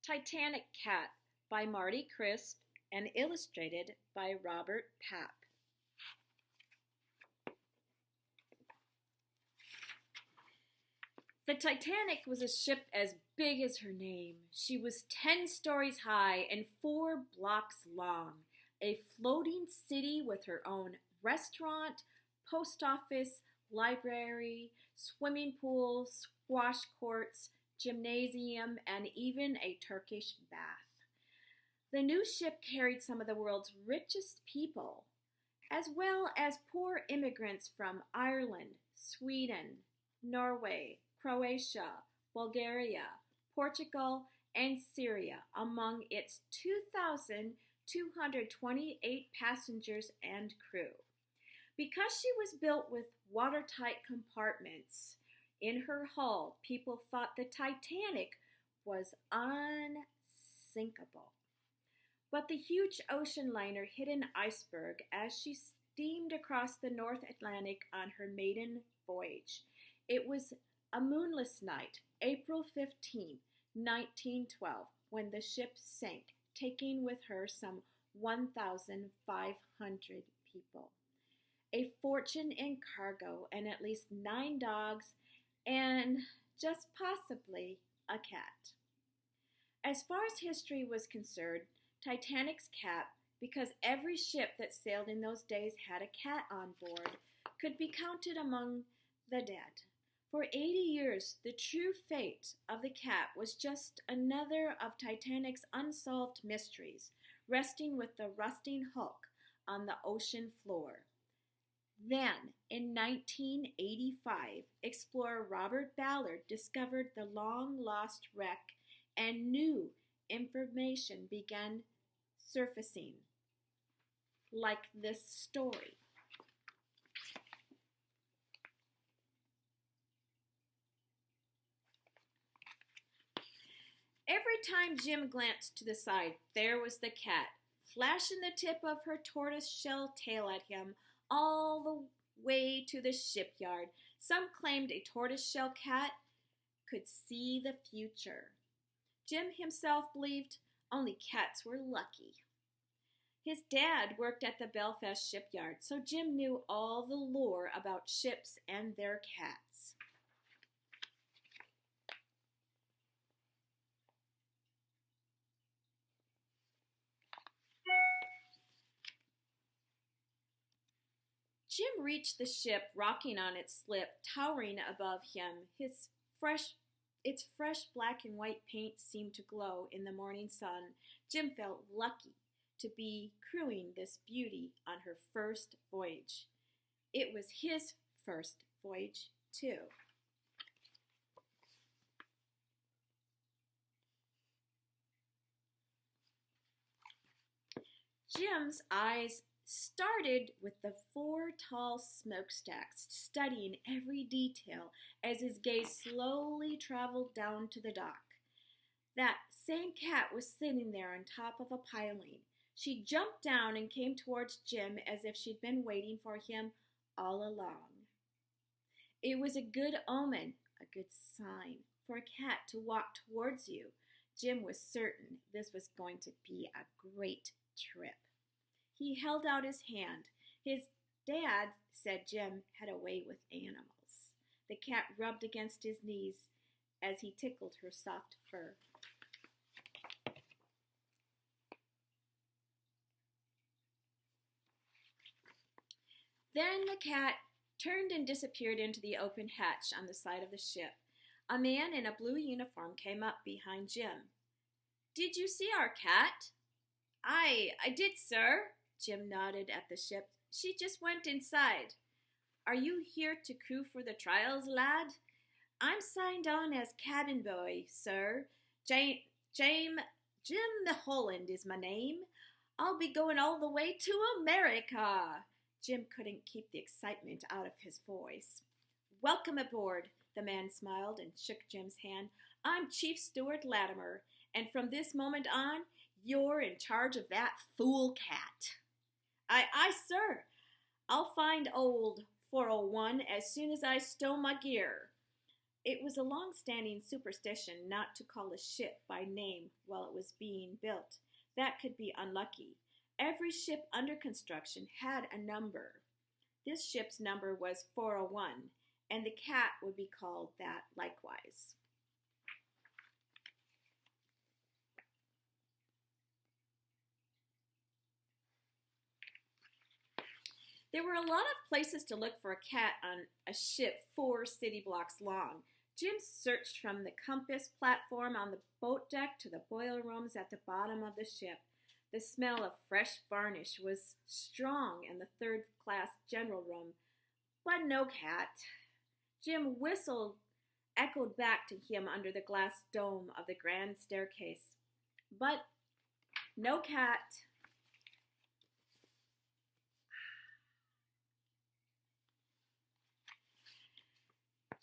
Titanic Cat by Marty Crisp and illustrated by Robert Papp. The Titanic was a ship as big as her name. She was 10 stories high and 4 blocks long, a floating city with her own restaurant, post office, library, swimming pool, squash courts, gymnasium, and even a Turkish bath. The new ship carried some of the world's richest people, as well as poor immigrants from Ireland, Sweden, Norway, Croatia, Bulgaria, Portugal, and Syria among its 2,228 passengers and crew. Because she was built with watertight compartments in her hull, people thought the Titanic was unsinkable. But the huge ocean liner hit an iceberg as she steamed across the North Atlantic on her maiden voyage. It was a moonless night, April 15, 1912, when the ship sank, taking with her some 1,500 people, a fortune in cargo, and at least 9 dogs, and just possibly a cat. As far as history was concerned, Titanic's cat, because every ship that sailed in those days had a cat on board, could be counted among the dead. For 80 years, the true fate of the cat was just another of Titanic's unsolved mysteries, resting with the rusting hulk on the ocean floor. Then, in 1985, explorer Robert Ballard discovered the long-lost wreck, and new information began surfacing, like this story. Every time Jim glanced to the side, there was the cat, flashing the tip of her tortoise-shell tail at him all the way to the shipyard. Some claimed a tortoise-shell cat could see the future. Jim himself believed only cats were lucky. His dad worked at the Belfast shipyard, so Jim knew all the lore about ships and their cats. Jim reached the ship, rocking on its slip, towering above him. Its fresh black and white paint seemed to glow in the morning sun. Jim felt lucky to be crewing this beauty on her first voyage. It was his first voyage, too. Jim's eyes started with the 4 tall smokestacks, studying every detail as his gaze slowly traveled down to the dock. That same cat was sitting there on top of a piling. She jumped down and came towards Jim as if she'd been waiting for him all along. It was a good omen, a good sign for a cat to walk towards you. Jim was certain this was going to be a great trip. He held out his hand. His dad said Jim had a way with animals. The cat rubbed against his knees as he tickled her soft fur. Then the cat turned and disappeared into the open hatch on the side of the ship. A man in a blue uniform came up behind Jim. "Did you see our cat?" I did, sir." Jim nodded at the ship. "She just went inside." "Are you here to crew for the trials, lad?" "I'm signed on as cabin boy, sir. Jim Holland is my name. I'll be going all the way to America." Jim couldn't keep the excitement out of his voice. "Welcome aboard," the man smiled and shook Jim's hand. "I'm Chief Steward Latimer, and from this moment on, you're in charge of that fool cat." Aye, sir. I'll find old 401 as soon as I stow my gear." It was a long-standing superstition not to call a ship by name while it was being built. That could be unlucky. Every ship under construction had a number. This ship's number was 401, and the cat would be called that likewise. There were a lot of places to look for a cat on a ship 4 city blocks long. Jim searched from the compass platform on the boat deck to the boiler rooms at the bottom of the ship. The smell of fresh varnish was strong in the third-class general room, but no cat. Jim whistled echoed back to him under the glass dome of the grand staircase, but no cat.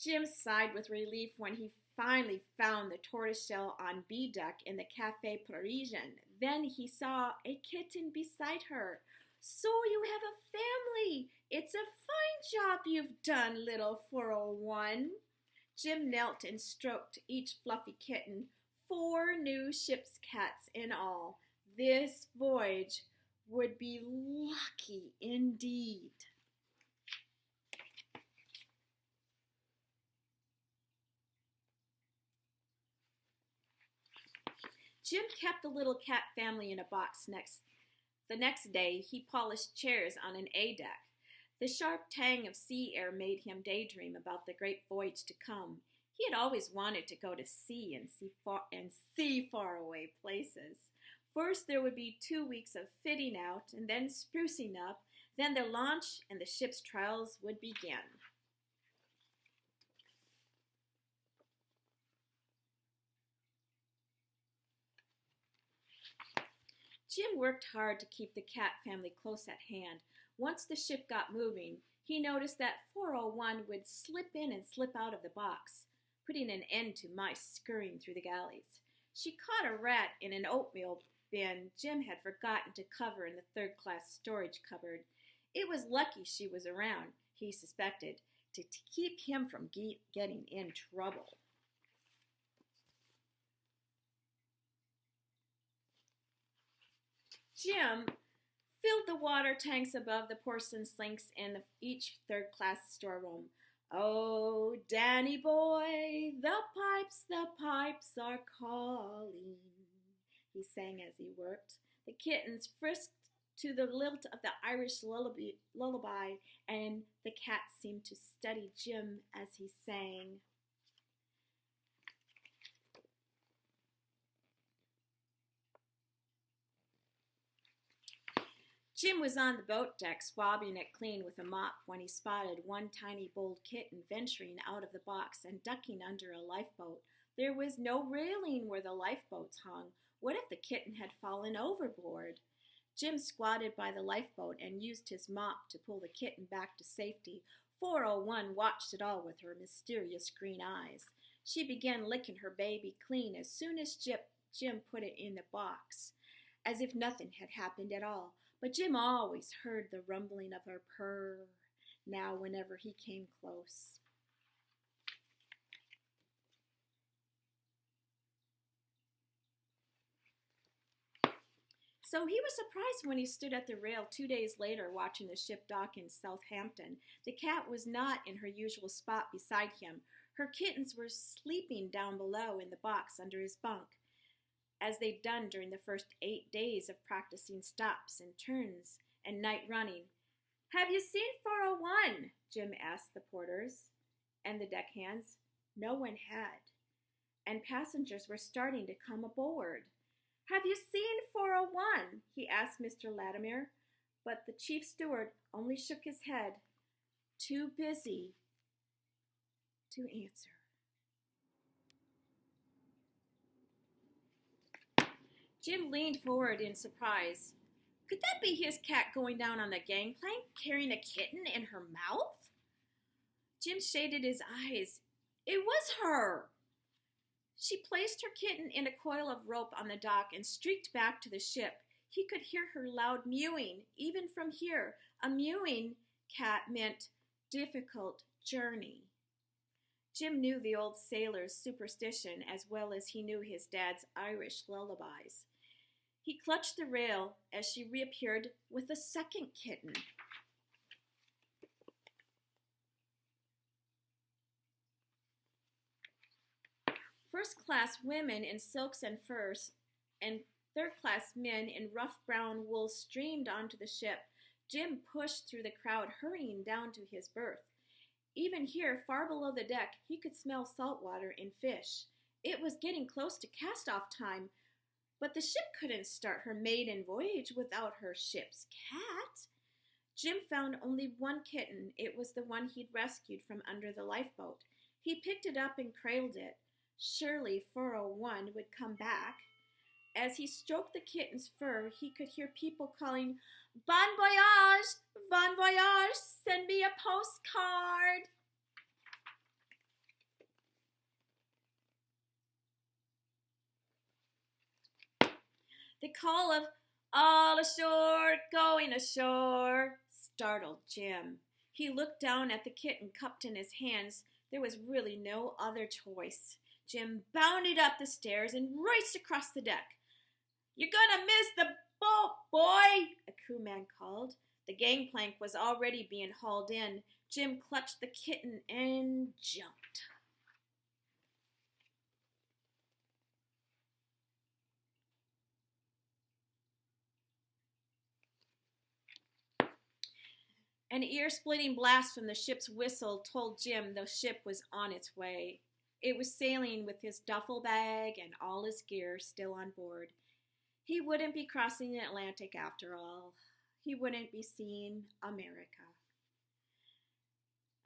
Jim sighed with relief when he finally found the tortoiseshell on B deck in the Café Parisien. Then he saw a kitten beside her. "So you have a family. It's a fine job you've done, little 401. Jim knelt and stroked each fluffy kitten. 4 new ship's cats in all. This voyage would be lucky indeed. Jim kept the little cat family in a box. The next day, he polished chairs on an A deck. The sharp tang of sea air made him daydream about the great voyage to come. He had always wanted to go to sea and see faraway places. First, there would be 2 weeks of fitting out and then sprucing up. Then the launch and the ship's trials would begin. Jim worked hard to keep the cat family close at hand. Once the ship got moving, he noticed that 401 would slip in and slip out of the box, putting an end to mice scurrying through the galleys. She caught a rat in an oatmeal bin Jim had forgotten to cover in the third-class storage cupboard. It was lucky she was around, he suspected, to keep him from getting in trouble. Jim filled the water tanks above the porcelain sinks in each third-class storeroom. "Oh, Danny boy, the pipes are calling," he sang as he worked. The kittens frisked to the lilt of the Irish lullaby, and the cat seemed to study Jim as he sang. Jim was on the boat deck swabbing it clean with a mop when he spotted one tiny bold kitten venturing out of the box and ducking under a lifeboat. There was no railing where the lifeboats hung. What if the kitten had fallen overboard? Jim squatted by the lifeboat and used his mop to pull the kitten back to safety. 401 watched it all with her mysterious green eyes. She began licking her baby clean as soon as Jim put it in the box, as if nothing had happened at all. But Jim always heard the rumbling of her purr now whenever he came close. So he was surprised when he stood at the rail 2 days later watching the ship dock in Southampton. The cat was not in her usual spot beside him. Her kittens were sleeping down below in the box under his bunk, as they'd done during the first 8 days of practicing stops and turns and night running. "Have you seen 401? Jim asked the porters and the deckhands. No one had, and passengers were starting to come aboard. "Have you seen 401? He asked Mr. Latimer, but the chief steward only shook his head, too busy to answer. Jim leaned forward in surprise. Could that be his cat going down on the gangplank, carrying a kitten in her mouth? Jim shaded his eyes. It was her. She placed her kitten in a coil of rope on the dock and streaked back to the ship. He could hear her loud mewing, even from here. A mewing cat meant difficult journey. Jim knew the old sailor's superstition as well as he knew his dad's Irish lullabies. He clutched the rail as she reappeared with a second kitten. First-class women in silks and furs and third-class men in rough brown wool streamed onto the ship. Jim pushed through the crowd, hurrying down to his berth. Even here, far below the deck, he could smell salt water and fish. It was getting close to cast-off time, but the ship couldn't start her maiden voyage without her ship's cat. Jim found only one kitten. It was the one he'd rescued from under the lifeboat. He picked it up and cradled it. Surely 401 would come back. As he stroked the kitten's fur, he could hear people calling, "Bon voyage! Bon voyage! Send me a postcard!" The call of "all ashore, going ashore" startled Jim. He looked down at the kitten cupped in his hands. There was really no other choice. Jim bounded up the stairs and raced across the deck. "You're gonna miss the boat, boy," a crewman called. The gangplank was already being hauled in. Jim clutched the kitten and jumped. An ear-splitting blast from the ship's whistle told Jim the ship was on its way. It was sailing with his duffel bag and all his gear still on board. He wouldn't be crossing the Atlantic after all. He wouldn't be seeing America.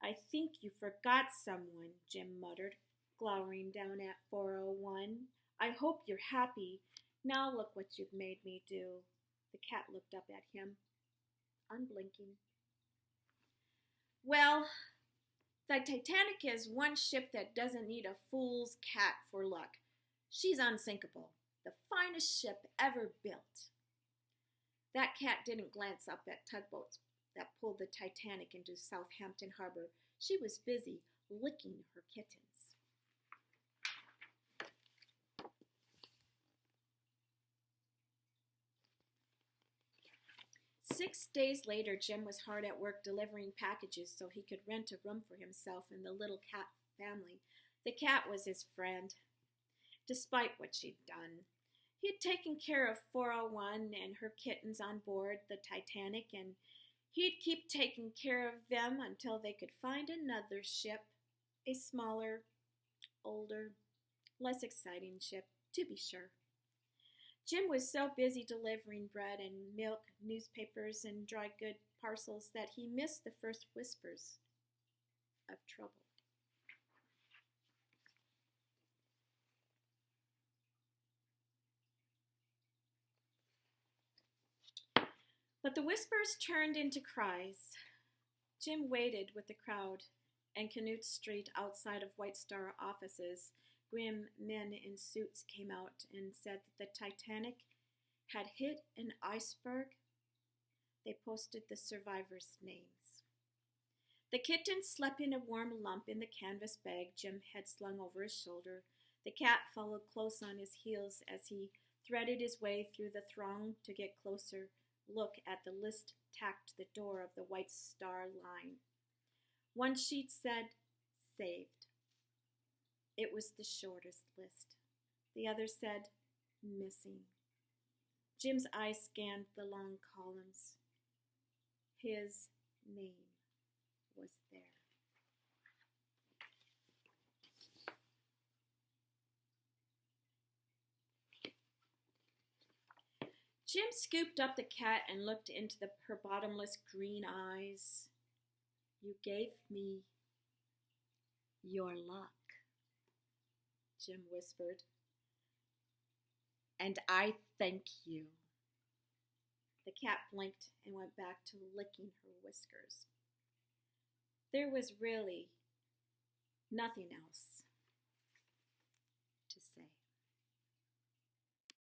"I think you forgot someone," Jim muttered, glowering down at 401. "I hope you're happy. Now look what you've made me do." The cat looked up at him, unblinking. "Well, the Titanic is one ship that doesn't need a fool's cat for luck. She's unsinkable, the finest ship ever built." That cat didn't glance up at tugboats that pulled the Titanic into Southampton Harbor. She was busy licking her kittens. 6 days later, Jim was hard at work delivering packages so he could rent a room for himself and the little cat family. The cat was his friend, despite what she'd done. He had taken care of 401 and her kittens on board the Titanic, and he'd keep taking care of them until they could find another ship, a smaller, older, less exciting ship, to be sure. Jim was so busy delivering bread and milk, newspapers, and dry goods parcels that he missed the first whispers of trouble. But the whispers turned into cries. Jim waited with the crowd and Canute Street outside of White Star offices. Grim men in suits came out and said that the Titanic had hit an iceberg. They posted the survivors' names. The kitten slept in a warm lump in the canvas bag Jim had slung over his shoulder. The cat followed close on his heels as he threaded his way through the throng to get closer look at the list tacked to the door of the White Star Line. One sheet said, "Saved." It was the shortest list. The other said, "Missing." Jim's eyes scanned the long columns. His name was there. Jim scooped up the cat and looked into her bottomless green eyes. "You gave me your luck," Jim whispered. "And I thank you." The cat blinked and went back to licking her whiskers. There was really nothing else